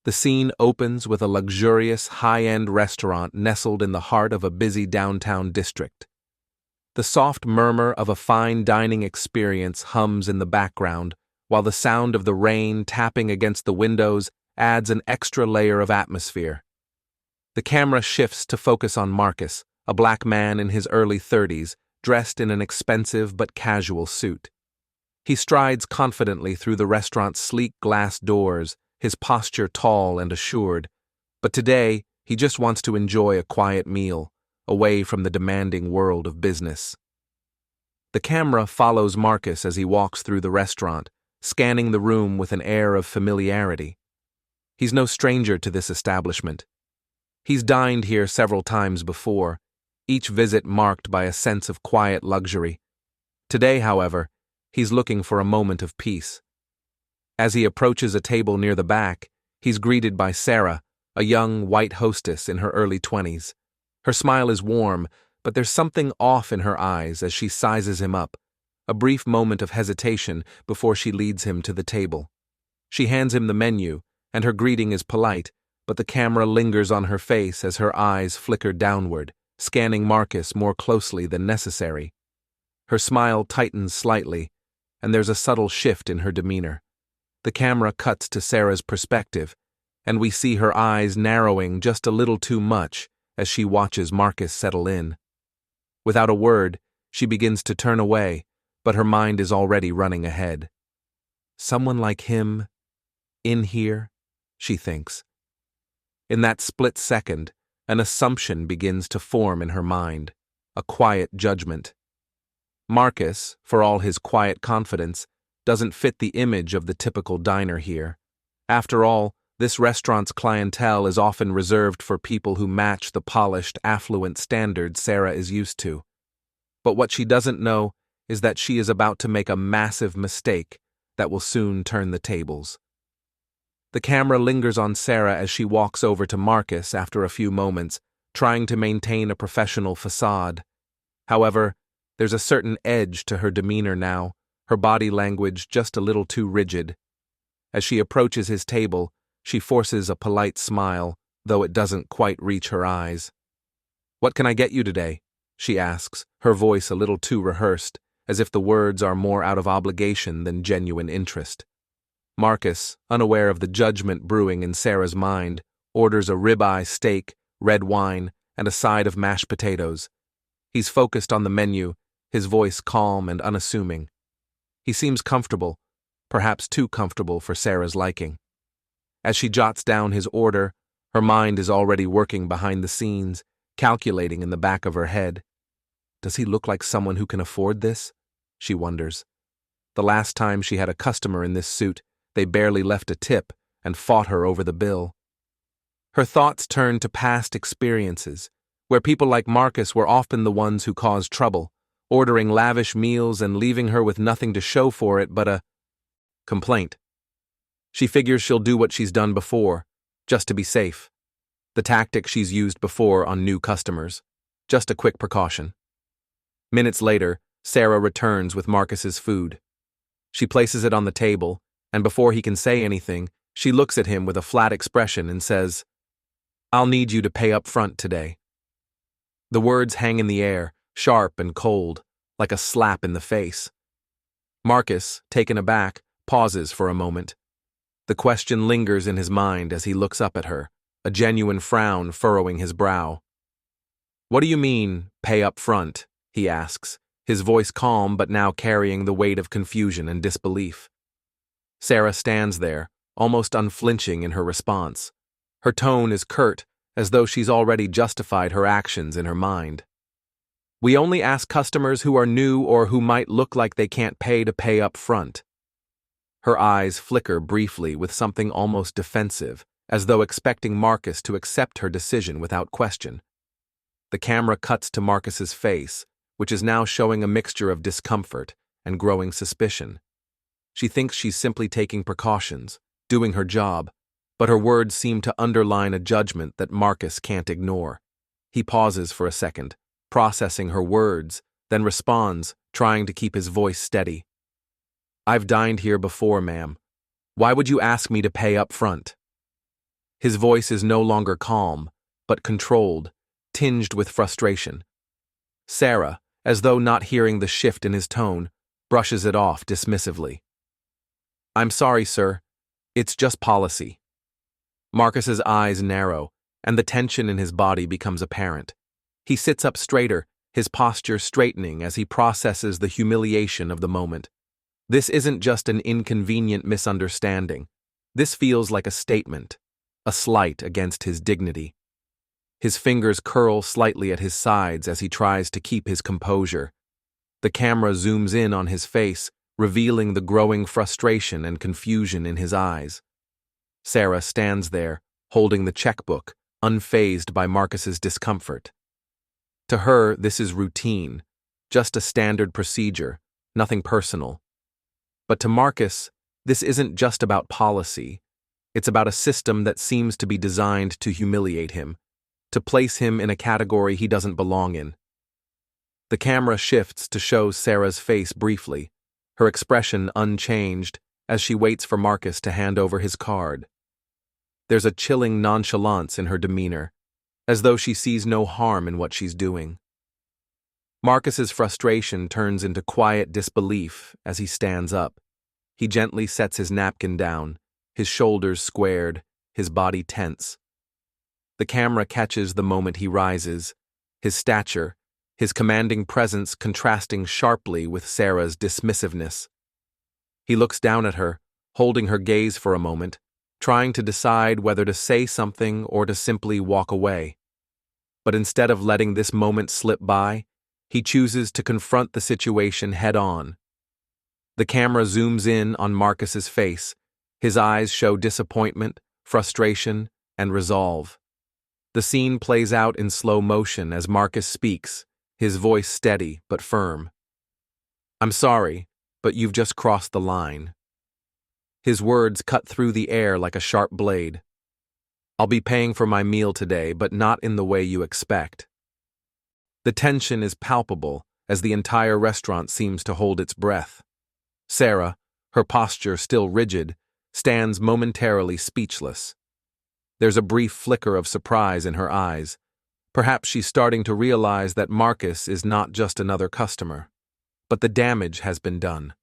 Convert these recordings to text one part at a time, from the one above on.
The scene opens with a luxurious, high-end restaurant nestled in the heart of a busy downtown district. The soft murmur of a fine dining experience hums in the background, while the sound of the rain tapping against the windows adds an extra layer of atmosphere. The camera shifts to focus on Marcus, a black man in his early 30s, dressed in an expensive but casual suit. He strides confidently through the restaurant's sleek glass doors, his posture tall and assured. But today, he just wants to enjoy a quiet meal, away from the demanding world of business. The camera follows Marcus as he walks through the restaurant, scanning the room with an air of familiarity. He's no stranger to this establishment. He's dined here several times before, each visit marked by a sense of quiet luxury. Today, however, he's looking for a moment of peace. As he approaches a table near the back, he's greeted by Sarah, a young white hostess in her early 20s. Her smile is warm, but there's something off in her eyes as she sizes him up, a brief moment of hesitation before she leads him to the table. She hands him the menu, and her greeting is polite, but the camera lingers on her face as her eyes flicker downward, scanning Marcus more closely than necessary. Her smile tightens slightly, and there's a subtle shift in her demeanor. The camera cuts to Sarah's perspective, and we see her eyes narrowing just a little too much as she watches Marcus settle in. Without a word, she begins to turn away, but her mind is already running ahead. Someone like him, in here, she thinks. In that split second, an assumption begins to form in her mind, a quiet judgment. Marcus, for all his quiet confidence, doesn't fit the image of the typical diner here. After all, this restaurant's clientele is often reserved for people who match the polished, affluent standards Sarah is used to. But what she doesn't know is that she is about to make a massive mistake that will soon turn the tables. The camera lingers on Sarah as she walks over to Marcus after a few moments, trying to maintain a professional facade. However, there's a certain edge to her demeanor now, her body language just a little too rigid. As she approaches his table, she forces a polite smile, though it doesn't quite reach her eyes. "What can I get you today?" she asks, her voice a little too rehearsed, as if the words are more out of obligation than genuine interest. Marcus, unaware of the judgment brewing in Sarah's mind, orders a ribeye steak, red wine, and a side of mashed potatoes. He's focused on the menu, his voice calm and unassuming. He seems comfortable, perhaps too comfortable for Sarah's liking. As she jots down his order, her mind is already working behind the scenes, calculating in the back of her head. Does he look like someone who can afford this? She wonders. The last time she had a customer in this suit, they barely left a tip and fought her over the bill. Her thoughts turn to past experiences, where people like Marcus were often the ones who caused trouble, ordering lavish meals and leaving her with nothing to show for it but a complaint. She figures she'll do what she's done before, just to be safe. The tactic she's used before on new customers. Just a quick precaution. Minutes later, Sarah returns with Marcus's food. She places it on the table, and before he can say anything, she looks at him with a flat expression and says, "I'll need you to pay up front today." The words hang in the air, sharp and cold, like a slap in the face. Marcus, taken aback, pauses for a moment. The question lingers in his mind as he looks up at her, a genuine frown furrowing his brow. "What do you mean, pay up front?" he asks, his voice calm but now carrying the weight of confusion and disbelief. Sarah stands there, almost unflinching in her response. Her tone is curt, as though she's already justified her actions in her mind. "We only ask customers who are new or who might look like they can't pay to pay up front." Her eyes flicker briefly with something almost defensive, as though expecting Marcus to accept her decision without question. The camera cuts to Marcus's face, which is now showing a mixture of discomfort and growing suspicion. She thinks she's simply taking precautions, doing her job, but her words seem to underline a judgment that Marcus can't ignore. He pauses for a second, processing her words, then responds, trying to keep his voice steady. "I've dined here before, ma'am. Why would you ask me to pay up front?" His voice is no longer calm, but controlled, tinged with frustration. Sarah, as though not hearing the shift in his tone, brushes it off dismissively. "I'm sorry, sir. It's just policy." Marcus's eyes narrow, and the tension in his body becomes apparent. He sits up straighter, his posture straightening as he processes the humiliation of the moment. This isn't just an inconvenient misunderstanding. This feels like a statement, a slight against his dignity. His fingers curl slightly at his sides as he tries to keep his composure. The camera zooms in on his face, revealing the growing frustration and confusion in his eyes. Sarah stands there, holding the checkbook, unfazed by Marcus's discomfort. To her, this is routine, just a standard procedure, nothing personal. But to Marcus, this isn't just about policy. It's about a system that seems to be designed to humiliate him, to place him in a category he doesn't belong in. The camera shifts to show Sarah's face briefly, her expression unchanged as she waits for Marcus to hand over his card. There's a chilling nonchalance in her demeanor, as though she sees no harm in what she's doing. Marcus's frustration turns into quiet disbelief as he stands up. He gently sets his napkin down, his shoulders squared, his body tense. The camera catches the moment he rises, his stature, his commanding presence contrasting sharply with Sarah's dismissiveness. He looks down at her, holding her gaze for a moment, trying to decide whether to say something or to simply walk away. But instead of letting this moment slip by, he chooses to confront the situation head-on. The camera zooms in on Marcus's face. His eyes show disappointment, frustration, and resolve. The scene plays out in slow motion as Marcus speaks, his voice steady but firm. "I'm sorry, but you've just crossed the line." His words cut through the air like a sharp blade. "I'll be paying for my meal today, but not in the way you expect." The tension is palpable as the entire restaurant seems to hold its breath. Sarah, her posture still rigid, stands momentarily speechless. There's a brief flicker of surprise in her eyes. Perhaps she's starting to realize that Marcus is not just another customer. But the damage has been done.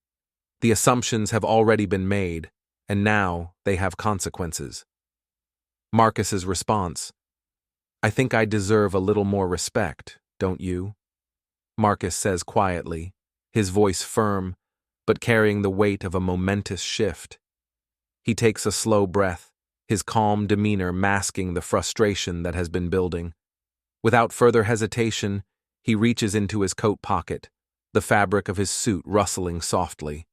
The assumptions have already been made, and now they have consequences. Marcus's response: "I think I deserve a little more respect, don't you?" Marcus says quietly, his voice firm, but carrying the weight of a momentous shift. He takes a slow breath, his calm demeanor masking the frustration that has been building. Without further hesitation, he reaches into his coat pocket, the fabric of his suit rustling softly.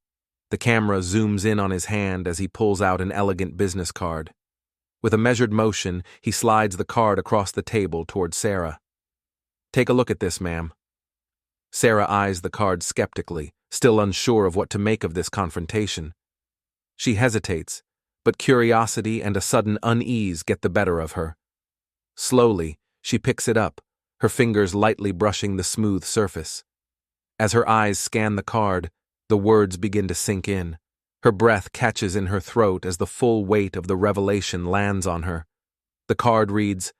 The camera zooms in on his hand as he pulls out an elegant business card. With a measured motion, he slides the card across the table toward Sarah. "Take a look at this, ma'am." Sarah eyes the card skeptically, still unsure of what to make of this confrontation. She hesitates, but curiosity and a sudden unease get the better of her. Slowly, she picks it up, her fingers lightly brushing the smooth surface. As her eyes scan the card, the words begin to sink in. Her breath catches in her throat as the full weight of the revelation lands on her. The card reads,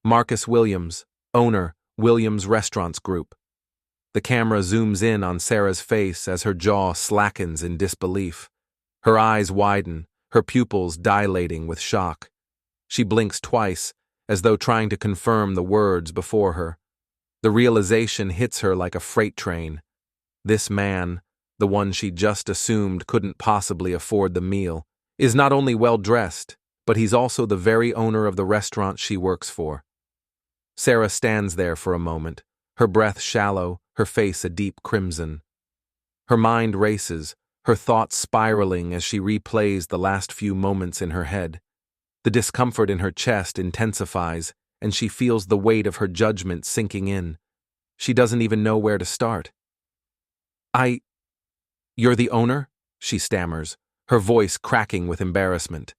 "Marcus Williams, owner, Williams Restaurants Group." The camera zooms in on Sarah's face as her jaw slackens in disbelief. Her eyes widen, her pupils dilating with shock. She blinks twice, as though trying to confirm the words before her. The realization hits her like a freight train. This man, the one she just assumed couldn't possibly afford the meal, is not only well-dressed, but he's also the very owner of the restaurant she works for. Sarah stands there for a moment, her breath shallow, her face a deep crimson. Her mind races, her thoughts spiraling as she replays the last few moments in her head. The discomfort in her chest intensifies, and she feels the weight of her judgment sinking in. She doesn't even know where to start. "You're the owner?" she stammers, her voice cracking with embarrassment.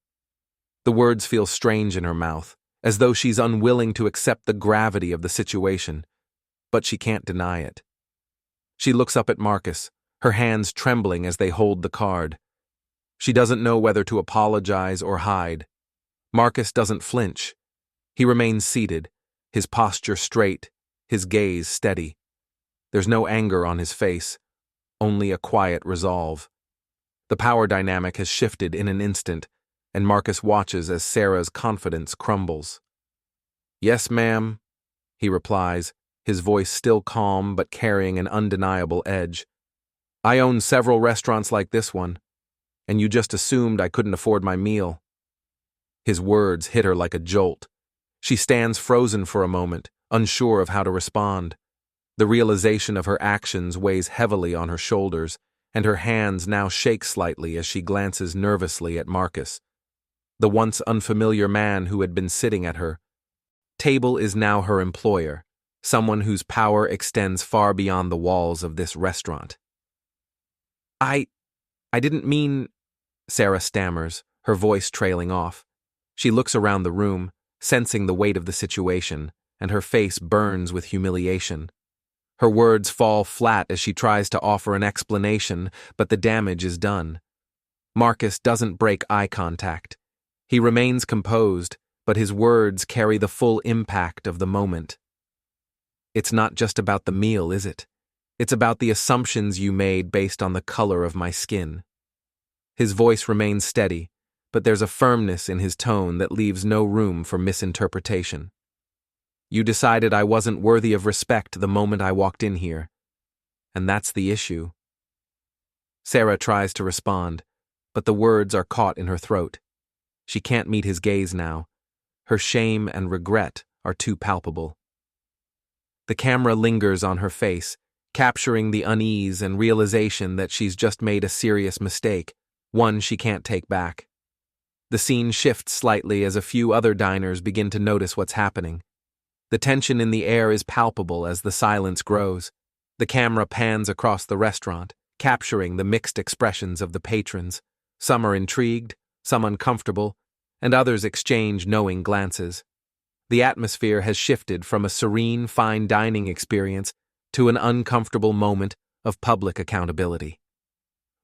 The words feel strange in her mouth, as though she's unwilling to accept the gravity of the situation, but she can't deny it. She looks up at Marcus, her hands trembling as they hold the card. She doesn't know whether to apologize or hide. Marcus doesn't flinch. He remains seated, his posture straight, his gaze steady. There's no anger on his face, only a quiet resolve. The power dynamic has shifted in an instant, and Marcus watches as Sarah's confidence crumbles. "Yes, ma'am," he replies, his voice still calm but carrying an undeniable edge. "I own several restaurants like this one, and you just assumed I couldn't afford my meal." His words hit her like a jolt. She stands frozen for a moment, unsure of how to respond. The realization of her actions weighs heavily on her shoulders, and her hands now shake slightly as she glances nervously at Marcus, the once unfamiliar man who had been sitting at her table is now her employer, someone whose power extends far beyond the walls of this restaurant. I didn't mean," Sarah stammers, her voice trailing off. She looks around the room, sensing the weight of the situation, and her face burns with humiliation. Her words fall flat as she tries to offer an explanation, but the damage is done. Marcus doesn't break eye contact. He remains composed, but his words carry the full impact of the moment. "It's not just about the meal, is it? It's about the assumptions you made based on the color of my skin." His voice remains steady, but there's a firmness in his tone that leaves no room for misinterpretation. "You decided I wasn't worthy of respect the moment I walked in here, and that's the issue." Sarah tries to respond, but the words are caught in her throat. She can't meet his gaze now. Her shame and regret are too palpable. The camera lingers on her face, capturing the unease and realization that she's just made a serious mistake, one she can't take back. The scene shifts slightly as a few other diners begin to notice what's happening. The tension in the air is palpable as the silence grows. The camera pans across the restaurant, capturing the mixed expressions of the patrons. Some are intrigued, some uncomfortable, and others exchange knowing glances. The atmosphere has shifted from a serene, fine dining experience to an uncomfortable moment of public accountability.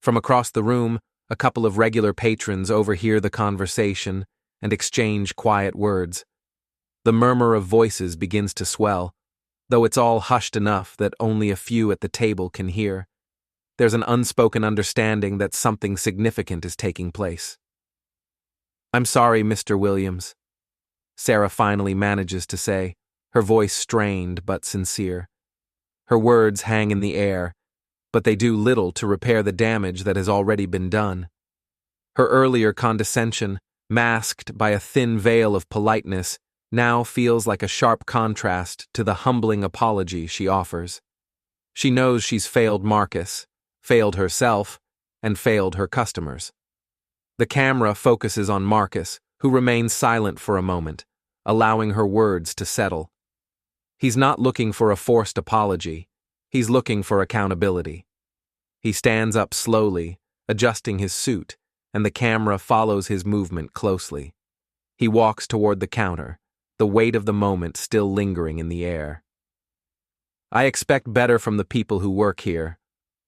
From across the room, a couple of regular patrons overhear the conversation and exchange quiet words. The murmur of voices begins to swell, though it's all hushed enough that only a few at the table can hear. There's an unspoken understanding that something significant is taking place. "I'm sorry, Mr. Williams," Sarah finally manages to say, her voice strained but sincere. Her words hang in the air, but they do little to repair the damage that has already been done. Her earlier condescension, masked by a thin veil of politeness, now feels like a sharp contrast to the humbling apology she offers. She knows she's failed Marcus, failed herself, and failed her customers. The camera focuses on Marcus, who remains silent for a moment, allowing her words to settle. He's not looking for a forced apology. He's looking for accountability. He stands up slowly, adjusting his suit, and the camera follows his movement closely. He walks toward the counter, the weight of the moment still lingering in the air. "I expect better from the people who work here,"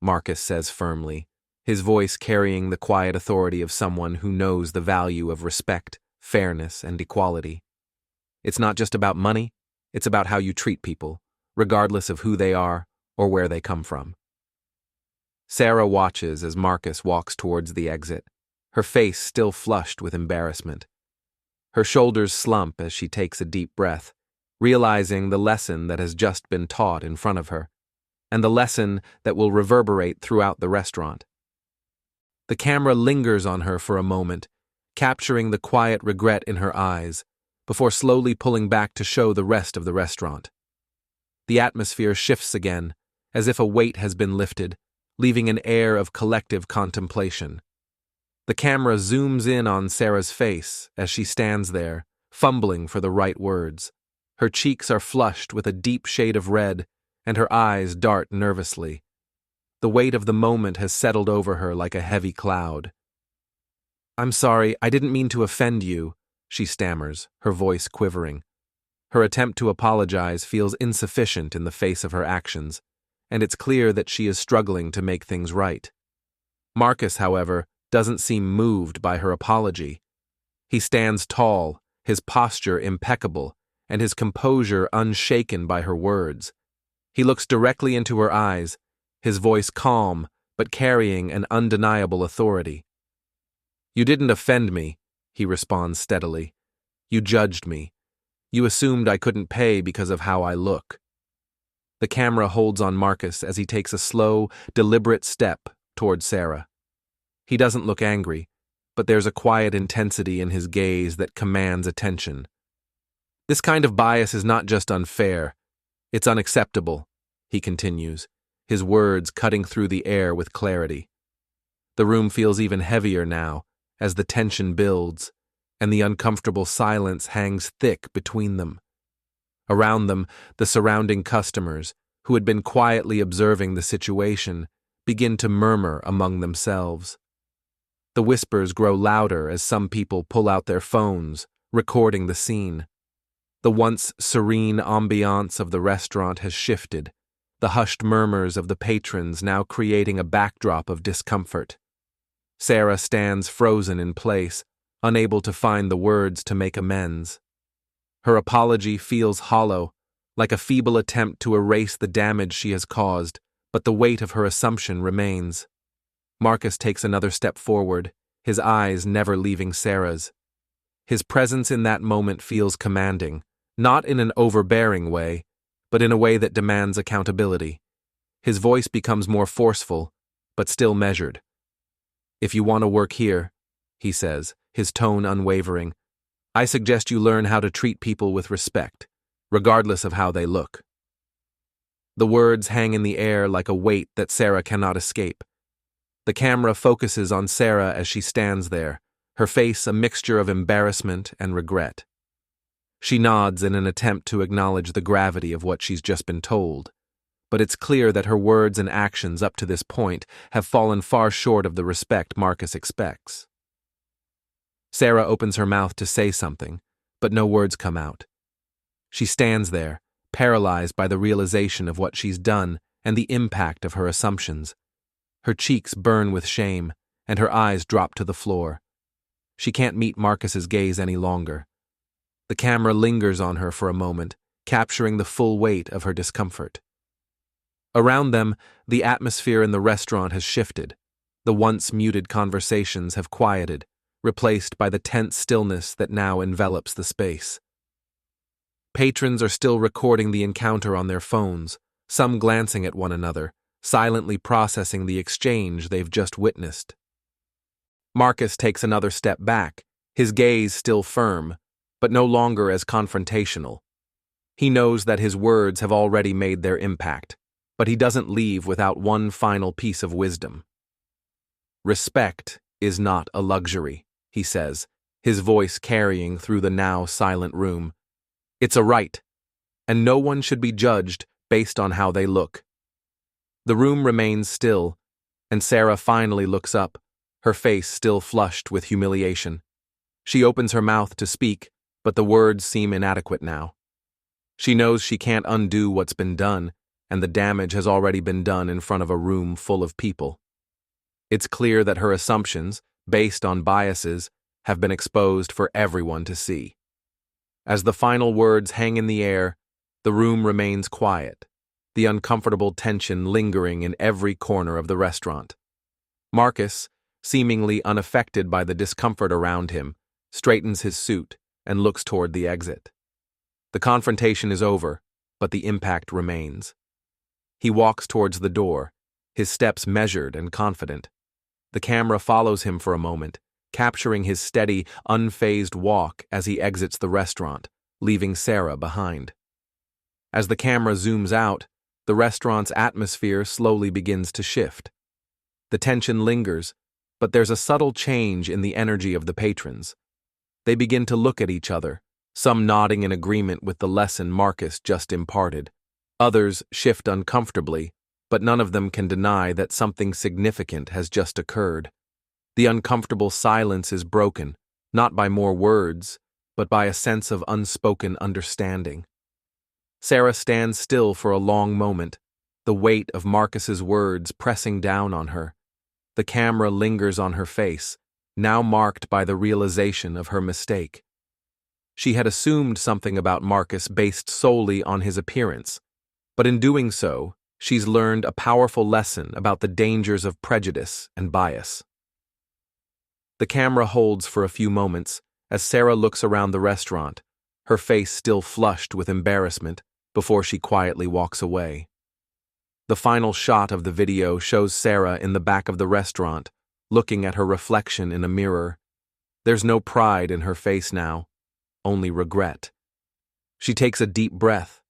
Marcus says firmly, his voice carrying the quiet authority of someone who knows the value of respect, fairness, and equality. "It's not just about money, it's about how you treat people, regardless of who they are or where they come from." Sarah watches as Marcus walks towards the exit, her face still flushed with embarrassment. Her shoulders slump as she takes a deep breath, realizing the lesson that has just been taught in front of her, and the lesson that will reverberate throughout the restaurant. The camera lingers on her for a moment, capturing the quiet regret in her eyes, before slowly pulling back to show the rest of the restaurant. The atmosphere shifts again, as if a weight has been lifted, leaving an air of collective contemplation. The camera zooms in on Sarah's face as she stands there, fumbling for the right words. Her cheeks are flushed with a deep shade of red, and her eyes dart nervously. The weight of the moment has settled over her like a heavy cloud. "I'm sorry, I didn't mean to offend you," she stammers, her voice quivering. Her attempt to apologize feels insufficient in the face of her actions, and it's clear that she is struggling to make things right. Marcus, however, doesn't seem moved by her apology. He stands tall, his posture impeccable, and his composure unshaken by her words. He looks directly into her eyes, his voice calm, but carrying an undeniable authority. "You didn't offend me," he responds steadily. "You judged me. You assumed I couldn't pay because of how I look." The camera holds on Marcus as he takes a slow, deliberate step toward Sarah. He doesn't look angry, but there's a quiet intensity in his gaze that commands attention. "This kind of bias is not just unfair, it's unacceptable," he continues, his words cutting through the air with clarity. The room feels even heavier now, as the tension builds, and the uncomfortable silence hangs thick between them. Around them, the surrounding customers, who had been quietly observing the situation, begin to murmur among themselves. The whispers grow louder as some people pull out their phones, recording the scene. The once serene ambiance of the restaurant has shifted, the hushed murmurs of the patrons now creating a backdrop of discomfort. Sarah stands frozen in place, unable to find the words to make amends. Her apology feels hollow, like a feeble attempt to erase the damage she has caused, but the weight of her assumption remains. Marcus takes another step forward, his eyes never leaving Sarah's. His presence in that moment feels commanding, not in an overbearing way, but in a way that demands accountability. His voice becomes more forceful, but still measured. "If you want to work here," he says, his tone unwavering, "I suggest you learn how to treat people with respect, regardless of how they look." The words hang in the air like a weight that Sarah cannot escape. The camera focuses on Sarah as she stands there, her face a mixture of embarrassment and regret. She nods in an attempt to acknowledge the gravity of what she's just been told, but it's clear that her words and actions up to this point have fallen far short of the respect Marcus expects. Sarah opens her mouth to say something, but no words come out. She stands there, paralyzed by the realization of what she's done and the impact of her assumptions. Her cheeks burn with shame, and her eyes drop to the floor. She can't meet Marcus's gaze any longer. The camera lingers on her for a moment, capturing the full weight of her discomfort. Around them, the atmosphere in the restaurant has shifted. The once muted conversations have quieted, replaced by the tense stillness that now envelops the space. Patrons are still recording the encounter on their phones, some glancing at one another, silently processing the exchange they've just witnessed. Marcus takes another step back, his gaze still firm, but no longer as confrontational. He knows that his words have already made their impact, but he doesn't leave without one final piece of wisdom. "Respect is not a luxury," he says, his voice carrying through the now silent room. "It's a right, and no one should be judged based on how they look." The room remains still, and Sarah finally looks up, her face still flushed with humiliation. She opens her mouth to speak, but the words seem inadequate now. She knows she can't undo what's been done, and the damage has already been done in front of a room full of people. It's clear that her assumptions, based on biases, have been exposed for everyone to see. As the final words hang in the air, the room remains quiet, the uncomfortable tension lingering in every corner of the restaurant. Marcus, seemingly unaffected by the discomfort around him, straightens his suit and looks toward the exit. The confrontation is over, but the impact remains. He walks towards the door, his steps measured and confident. The camera follows him for a moment, capturing his steady, unfazed walk as he exits the restaurant, leaving Sarah behind. As the camera zooms out, the restaurant's atmosphere slowly begins to shift. The tension lingers, but there's a subtle change in the energy of the patrons. They begin to look at each other, some nodding in agreement with the lesson Marcus just imparted. Others shift uncomfortably, but none of them can deny that something significant has just occurred. The uncomfortable silence is broken, not by more words, but by a sense of unspoken understanding. Sarah stands still for a long moment, the weight of Marcus's words pressing down on her. The camera lingers on her face, now marked by the realization of her mistake. She had assumed something about Marcus based solely on his appearance, but in doing so, she's learned a powerful lesson about the dangers of prejudice and bias. The camera holds for a few moments as Sarah looks around the restaurant, her face still flushed with embarrassment, before she quietly walks away. The final shot of the video shows Sarah in the back of the restaurant, looking at her reflection in a mirror. There's no pride in her face now, only regret. She takes a deep breath,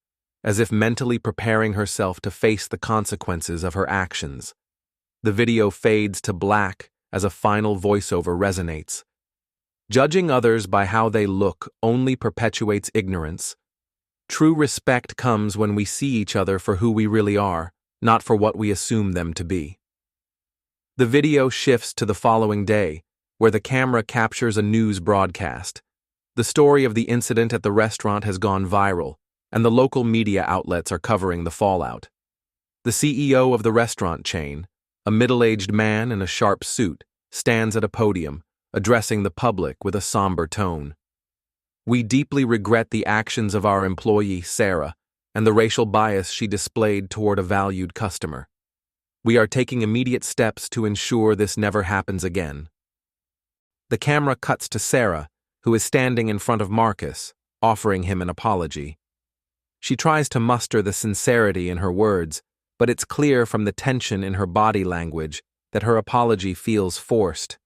as if mentally preparing herself to face the consequences of her actions. The video fades to black as a final voiceover resonates. Judging others by how they look only perpetuates ignorance. True respect comes when we see each other for who we really are, not for what we assume them to be. The video shifts to the following day, where the camera captures a news broadcast. The story of the incident at the restaurant has gone viral, and the local media outlets are covering the fallout. The CEO of the restaurant chain, a middle-aged man in a sharp suit, stands at a podium, addressing the public with a somber tone. "We deeply regret the actions of our employee, Sarah, and the racial bias she displayed toward a valued customer. We are taking immediate steps to ensure this never happens again." The camera cuts to Sarah, who is standing in front of Marcus, offering him an apology. She tries to muster the sincerity in her words, but it's clear from the tension in her body language that her apology feels forced.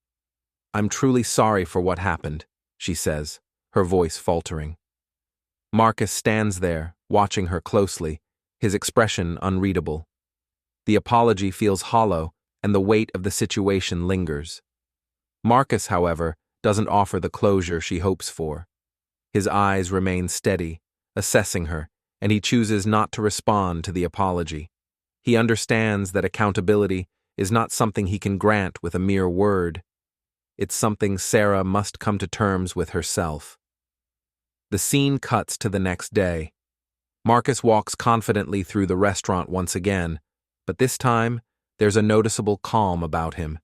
"I'm truly sorry for what happened," she says, her voice faltering. Marcus stands there, watching her closely, his expression unreadable. The apology feels hollow, and the weight of the situation lingers. Marcus, however, doesn't offer the closure she hopes for. His eyes remain steady, assessing her, and he chooses not to respond to the apology. He understands that accountability is not something he can grant with a mere word. It's something Sarah must come to terms with herself. The scene cuts to the next day. Marcus walks confidently through the restaurant once again, but this time, there's a noticeable calm about him.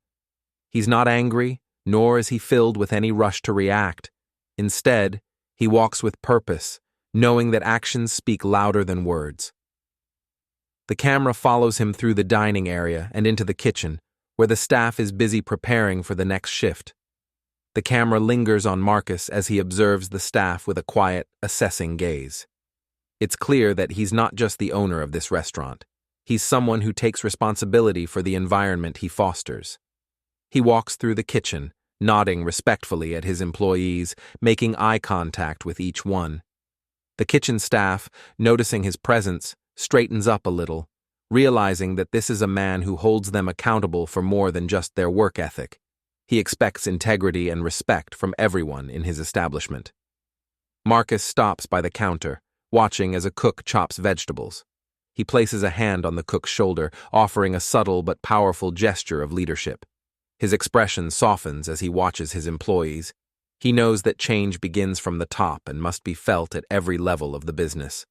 He's not angry, nor is he filled with any rush to react. Instead, he walks with purpose, knowing that actions speak louder than words. The camera follows him through the dining area and into the kitchen, where the staff is busy preparing for the next shift. The camera lingers on Marcus as he observes the staff with a quiet, assessing gaze. It's clear that he's not just the owner of this restaurant. He's someone who takes responsibility for the environment he fosters. He walks through the kitchen, nodding respectfully at his employees, making eye contact with each one. The kitchen staff, noticing his presence, straightens up a little, realizing that this is a man who holds them accountable for more than just their work ethic. He expects integrity and respect from everyone in his establishment. Marcus stops by the counter, watching as a cook chops vegetables. He places a hand on the cook's shoulder, offering a subtle but powerful gesture of leadership. His expression softens as he watches his employees. He knows that change begins from the top and must be felt at every level of the business.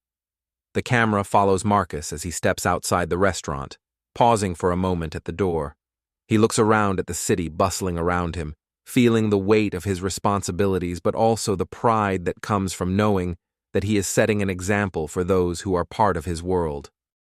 The camera follows Marcus as he steps outside the restaurant, pausing for a moment at the door. He looks around at the city bustling around him, feeling the weight of his responsibilities but also the pride that comes from knowing that he is setting an example for those who are part of his world.